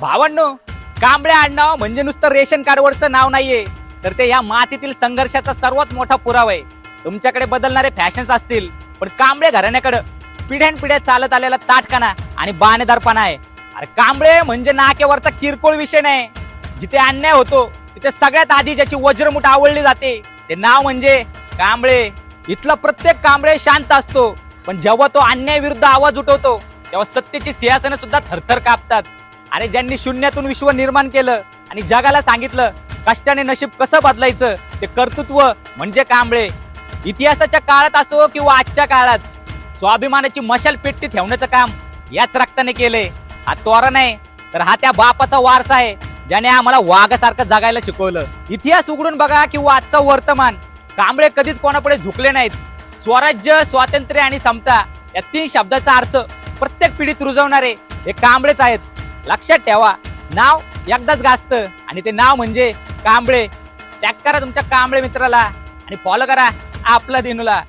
भावांनो, कांबळे आडनाव म्हणजे नुसतं रेशन कार्डवरचं नाव नाहीये, तर ते या मातीतील संघर्षाचा सर्वात मोठा पुरावा आहे. तुमच्याकडे बदलणारे फॅशन्स असतील, पण कांबळे घराण्याकडे पिढ्यानपिढ्या चालत आलेला ताटकाना आणि बाणेदारपणा आहे. अरे कांबळे म्हणजे नाक्यावरचा किरकोळ विषय नाही. जिथे अन्याय होतो तिथे सगळ्यात आधी ज्याची वज्रमुठ आवळली जाते ते नाव म्हणजे कांबळे. इथला प्रत्येक कांबळे शांत असतो, पण जेव्हा तो अन्याय विरुद्ध आवाज उठवतो तेव्हा सत्तेची सिंहासनं सुद्धा थरथर कापतात. अरे ज्यांनी शून्यातून विश्व निर्माण केलं आणि जगाला सांगितलं कष्टाने नशीब कसं बदलायचं, ते कर्तृत्व म्हणजे कांबळे. इतिहासाच्या काळात असो किंवा आजच्या काळात स्वाभिमानाची मशाल पेटती ठेवण्याचं काम याच रक्ताने केलंय. हा तोरा नाही, तर हा त्या बापाचा वारसा आहे ज्याने आम्हाला वाघासारखं जगायला शिकवलं. इतिहास उघडून बघा किंवा आजचं वर्तमान, कांबळे कधीच कोणापुढे झुकले नाहीत. स्वराज्य, स्वातंत्र्य आणि समता या 3 शब्दाचा अर्थ प्रत्येक पिढीत रुजवणारे हे कांबळेच आहेत. लक्षात ठेवा, नाव एकदाच गाजतं आणि ते नाव म्हणजे कांबळे. टॅग करा तुमच्या कांबळे मित्राला आणि फॉलो करा आपला दिनूला.